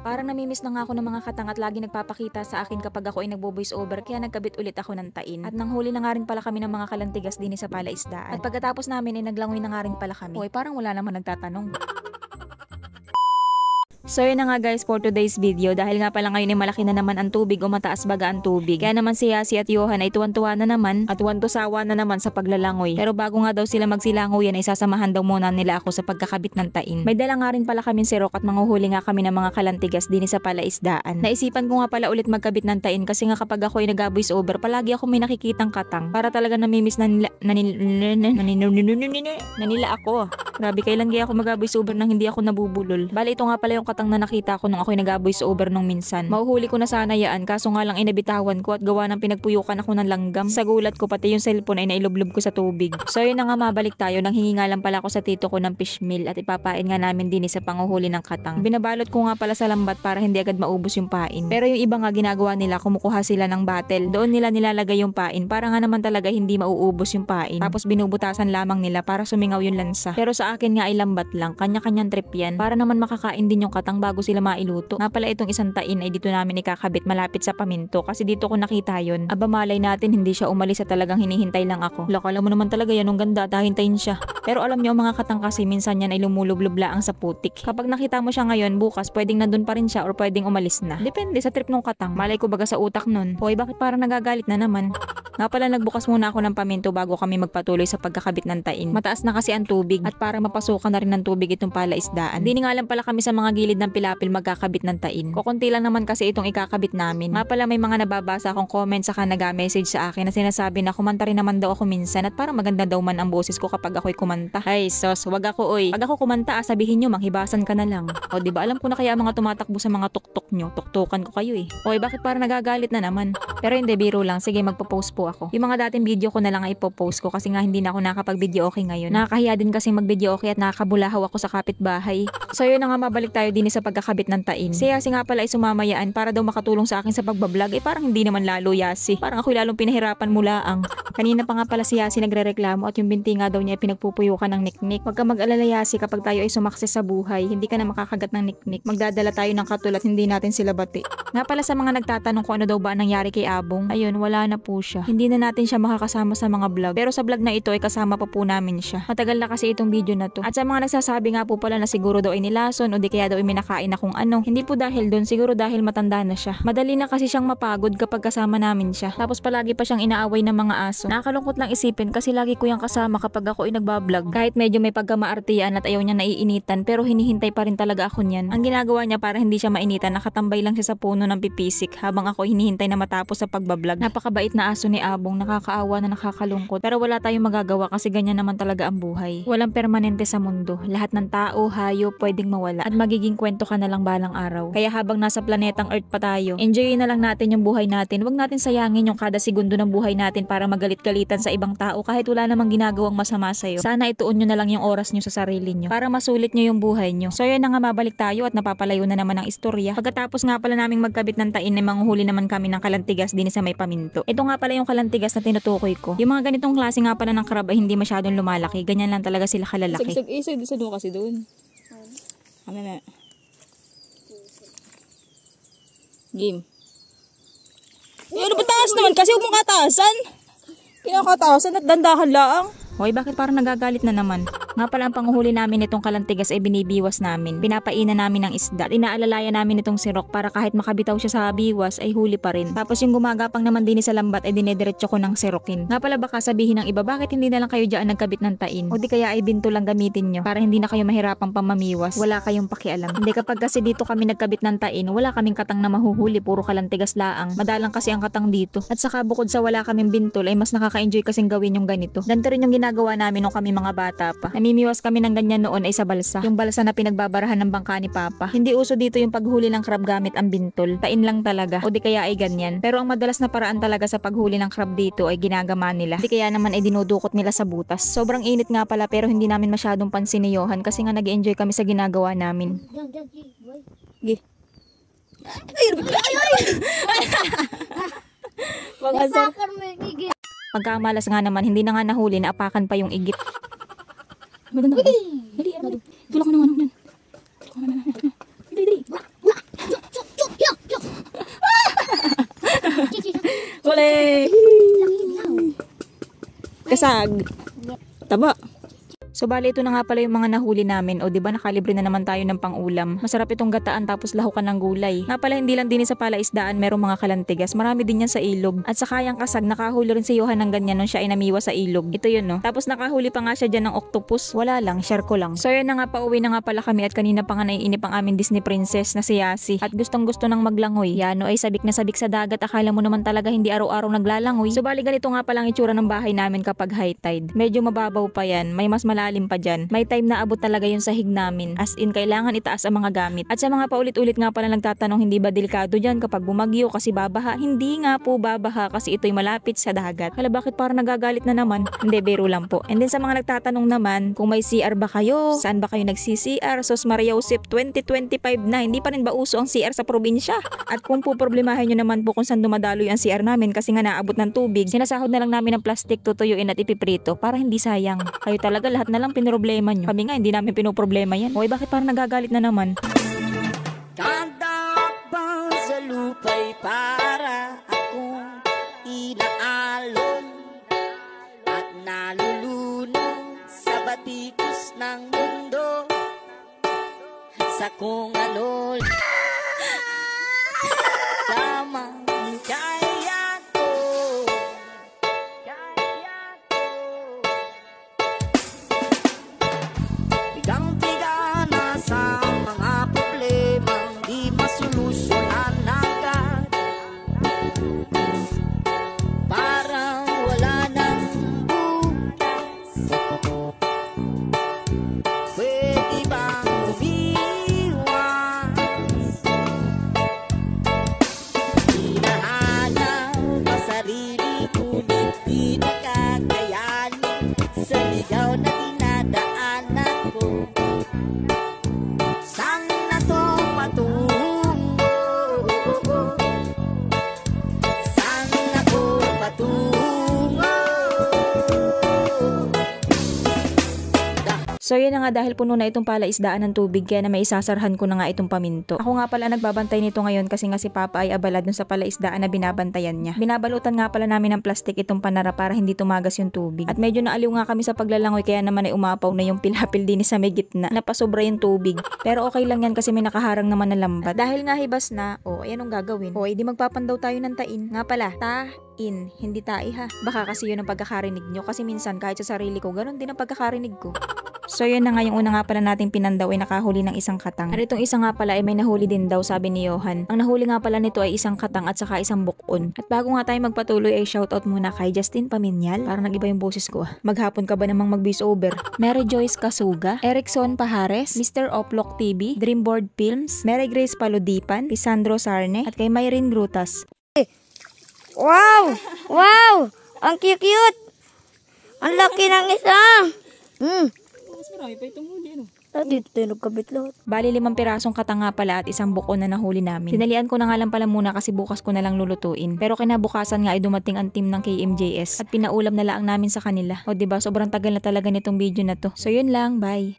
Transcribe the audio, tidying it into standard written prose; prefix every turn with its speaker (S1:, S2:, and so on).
S1: Parang namimiss na nga ako ng mga katang at lagi nagpapakita sa akin kapag ako ay nagbo-voice over, kaya nagkabit ulit ako ng tain. At nanghuli na nga rin pala kami ng mga kalantigas din sa palaisdaan. At pagkatapos namin ay naglangoy na nga rin pala kami. Hoy, parang wala naman nagtatanong. So yun na nga guys for today's video, dahil nga pala ngayon ay malaki na naman ang tubig o mataas baga ang tubig. Kaya naman si Yasi at Johan ay tuwan-tuwa na naman at tuwan-tusawa na naman sa paglalangoy. Pero bago nga daw sila magsilangoy yan ay sasamahan daw muna nila ako sa pagkakabit ng tain. May dala nga rin pala kaming sirok at manguhuli nga kami ng mga kalantigas din sa palaisdaan. Naisipan ko nga pala ulit magkabit ng tain kasi nga kapag ako ay nag-voice over palagi ako may nakikitang katang. Para talaga namimiss na nila ako. Grabe, kailan kaya ako mag-voice over nang hindi ako nabubulol. Bali ito nga pala yung katang na nakita ko nung ako'y nag-voice over nung minsan. Mauhuli ko na sana yaan kaso nga lang inabitawan ko at gawa ng pinagpuyukan ako ng langgam. Sa gulat ko pati yung cellphone ay nailublob ko sa tubig. So yun na nga, mabalik tayo. Nang hingi nga lang pala ako sa tito ko ng fish meal at ipapain nga namin din sa panguhuli ng katang. Binabalot ko nga pala sa lambat para hindi agad maubos yung pain. Pero yung iba nga ginagawa nila, kumukuha sila ng battle. Doon nila nilalagay yung pain para nga naman talaga hindi mauubos yung pain. Tapos binubutasan lamang nila para sumingaw yung lansa. Pero sa akin nga ay lambat lang. Kanya-kanyang trip yan. Para naman makakain din yung katang bago sila mailuto. Nga pala itong isang tain ay dito namin ikakabit malapit sa paminto kasi dito ko nakita yon. Aba malay natin hindi siya umalis at talagang hinihintay lang ako. Lakala mo naman talaga yan, ang ganda, hintayin siya. Pero alam niyo mga katang kasi minsan yan ay lumulublob laang sa putik. Kapag nakita mo siya ngayon, bukas pwedeng nandun pa rin siya or pwedeng umalis na. Depende sa trip ng katang. Malay ko baga sa utak nun. Hoy, bakit parang nagagalit na naman? Nga pala nagbukas muna ako ng paminto bago kami magpatuloy sa pagkakabit ng tain. Mataas na kasi ang tubig at para mapasukan na rin ng tubig itong palaisdaan. Hindi nga lang pala kami sa mga gilid ng pilapil magkakabit ng tain. Kukunti lang naman kasi itong ikakabit namin. Nga pala may mga nababasa akong comment saka nag-message sa akin na sinasabi na kumanta rin naman daw ako minsan at parang maganda daw man ang boses ko kapag ako'y kumanta. Ay sos, wag ako oy. Pag ako kumanta sabihin nyo manghibasan ka na lang. O diba alam ko na kaya mga tumatakbo sa mga tuktok nyo, tuktukan ko kayo eh. Oy, bakit parang nagagalit na naman? Pero hindi, biro lang. Sige, magpo-post po ako. Yung mga dating video ko na lang ay ipo-post ko kasi nga hindi na ako nakapag-video okay ngayon. Nakakahiya din kasi mag-video okay at nakakabulahaw ako sa kapitbahay. So yun na nga, mabalik tayo din sa pagkakabit ng tain. Si Yasi nga pala ay sumamayaan para daw makatulong sa akin sa pagbablog. Eh parang hindi naman lalo, Yasi. Parang ako'y lalong pinahirapan mulaang. Kanina pa nga pala si Yasi nagrereklamo at yung binti nga daw niya ay pinagpupuyukan ng niknik. Huwag ka mag-alala, Yasi, kapag tayo ay sumakses sa buhay, hindi ka na makakagat ng niknik. Magdadala tayo ng katulad, hindi natin sila bati. Nga pala sa mga nagtatanong kung ano daw ba nangyari kay Abong, ayun, wala na po siya. Hindi na natin siya makakasama sa mga vlog. Pero sa vlog na ito ay kasama pa po namin siya. Matagal na kasi itong video na to. At sa mga nagsasabi nga po pala na siguro daw ay nilason o di kaya daw ay minakain na kung ano, hindi po dahil doon, siguro dahil matanda na siya. Madali na kasi siyang mapagod kapag kasama namin siya. Tapos palagi pa siyang inaaway ng mga aso. Nakakalungkot lang isipin kasi lagi ko yung kasama kapag ako ay nagbablog. Kahit medyo may pagkamaartian at ayaw niya naiinitan, pero hinihintay pa rin talaga ako niyan. Ang ginagawa niya para hindi siya mainitan, nakatambay lang siya sa puno ng pipisik habang ako hinihintay na matapos sa pagbablog. Napakabait na aso ni Abong, nakakaawa na nakakalungkot. Pero wala tayong magagawa kasi ganyan naman talaga ang buhay. Walang permanente sa mundo. Lahat ng tao, hayop, pwedeng mawala. At magiging kwento ka na lang balang araw. Kaya habang nasa planetang Earth pa tayo, enjoyin na lang natin yung buhay natin. Huwag natin sayangin yung kada segundo ng buhay natin para magalit-galitan sa ibang tao kahit wala namang ginagawang masama sa'yo. Sana ituon nyo na lang yung oras nyo sa sarili nyo para masulit nyo yung buhay nyo. So yun na nga, mabalik tayo at napapalayo na naman ang istorya. Pagkatapos nga pala naming magkabit ng tain ay manguhuli naman kami ng kalantigas din sa may paminto. Ito nga pala yung kalantigas na tinutukoy ko. Yung mga ganitong klase nga pala ng crab ay hindi masyadong lumalaki. Ganyan lang talaga sila kalalaki.
S2: Isa doon kasi doon. Game. Ano ba taas naman? Kasi huwag mong kataasan. Kinakataasan at dandahan lang.
S1: Hoy, bakit parang nagagalit na naman? Nga pala ang panguhuli namin itong kalantigas ay binibiwas namin. Pinapainan namin ng isda. Inaalalayan namin itong sirok para kahit makabitaw siya sa biwas ay huli pa rin. Tapos yung gumagapang naman din sa lambat ay dinediretso ko ng sirokin. Nga pala baka sabihin ng iba, bakit hindi na lang kayo dyan nagkabit ng tain? O di kaya ay binto lang gamitin nyo para hindi na kayo mahirapang pamamiwas. Wala kayong pakialam. Hindi, kapag kasi dito kami nagkabit ng tain, wala kaming katang na mahuhuli, puro kalantigas laang. Madalang kasi ang katang dito. At saka bukod sa wala kaming bintol ay mas nakaka-enjoy kasing gawin yung ganito. Ganito rin yung ginagawa namin nung kami mga bata pa. Namimiwas kami ng ganyan noon ay sa balsa. Yung balsa na pinagbabarahan ng bangka ni Papa. Hindi uso dito yung paghuli ng crab gamit ang bintol. Tain lang talaga. O di kaya ay ganyan. Pero ang madalas na paraan talaga sa paghuli ng crab dito ay ginagama nila. Di kaya naman ay dinudukot nila sa butas. Sobrang init nga pala pero hindi namin masyadong pansin ni Johan kasi nga nag-enjoy kami sa ginagawa namin. Gi. Pagkamalas nga naman, hindi na nga nahuli, naapakan pa yung igip. Maganda ka. Dali. Tulak ko na nga. Dali.
S2: basag. Taba.
S1: So bali ito na nga pala yung mga nahuli namin. O diba nakalibre na naman tayo ng pangulam. Masarap itong gataan tapos lahukan ng gulay. Nga pala hindi lang din sa palaisdaan merong mga kalantigas. Marami din yan sa ilog. At sa kayang kasag nakahuli rin si Johan ng ganyan nung siya ay namiwa sa ilog. Ito yun no. Tapos nakahuli pa nga siya dyan ng octopus. Wala lang, share ko lang. So yun na nga, pauwi na nga pala kami at kanina pa nga naiinip ang aming Disney princess na si Yasi. At gustong gusto nang maglangoy. Yano ay sabik na sabik sa dagat. Akala mo naman talaga hindi araw-araw naglalangoy. So bali ganito nga pala ang itsura ng bahay namin kapag high tide. Medyo mababaw pa yan. May mas malalim pa dyan. May time na abot talaga yung sahig namin. As in, kailangan itaas ang mga gamit. At sa mga paulit-ulit nga pala nagtatanong, hindi ba delikado dyan kapag bumagyo kasi babaha? Hindi nga po babaha kasi ito'y malapit sa dagat. Hala, bakit parang nagagalit na naman? Hindi, biro lang po. And then sa mga nagtatanong naman, kung may CR ba kayo? Saan ba kayo nagsi-CR? Sos Maria Josep 2025 na, hindi pa rin ba uso ang CR sa probinsya? At kung po problemahin nyo naman po kung saan dumadaloy ang CR namin kasi nga naabot ng tubig, sinasahod na lang namin ng plastic, tutuyuin at ipiprito para hindi sayang. Kayo talaga lahat na lang pinoproblema nyo. Kami nga hindi namin pinoproblema yan. Hoy, bakit parang nagagalit na naman?
S3: Kadabang sa lupa'y para akong inaalon at nalulunod sa batikos ng mundo sa kung ano lamang kaya ko. Bigang-biga na sa mga problemang di masolusyonan agad. Parang wala nang bukas. Pwede bang umiwas? Hinahanap ang sarili ngunit di nakakayanin sa ligaw na dinadaanan ko. Saan na to patungo? Saan ako patungo?
S1: So yun na nga, dahil puno na itong palaisdaan ng tubig kaya na may isasarhan ko na nga itong paminto. Ako nga pala nagbabantay nito ngayon kasi nga si Papa ay abala dun sa palaisdaan na binabantayan niya. Binabalutan nga pala namin ng plastic itong panara para hindi tumagas yung tubig. At medyo naaliw nga kami sa paglalangoy kaya naman ay umapaw na yung pilapil din sa may gitna. Napasobra yung tubig. Pero okay lang yan kasi may nakaharang naman na lambat. Dahil nga hibas na, ayan ang gagawin. Di magpapandaw tayo ng tain. Nga pala, tain, hindi tai ha. Baka kasi yun ang pagkakarinig nyo kasi minsan kahit sa sarili ko, ganun din ang pagkakarinig ko. So yun na nga, yung una nga pala nating pinandaw ay nakahuli ng isang katang. At itong isa nga pala ay may nahuli din daw, sabi ni Johan. Ang nahuli nga pala nito ay isang katang at saka isang bukon. At bago nga tayo magpatuloy ay shoutout muna kay Justin Paminyal. Parang nag-iba yung boses ko. Maghapon ka ba namang mag-voice over? Mary Joyce Kasuga, Erickson Pahares, Mr. Oplok TV, Dreamboard Films, Mary Grace Paludipan, Pisandro Sarne, at kay Mayrin Grutas.
S4: Wow! Wow! Ang cute! Ang laki ng isa!
S2: Mas marami pa itong huli, ano?
S4: Dito tayo nagkabit lahat.
S1: Bali 5 pirasong katanga pala at isang bukon na nahuli namin. Sinalian ko na nga lang pala muna kasi bukas ko na lang lulutuin. Pero kinabukasan nga ay dumating ang team ng KMJS at pinaulam na lang namin sa kanila. O diba, sobrang tagal na talaga nitong video na to. So yun lang, bye!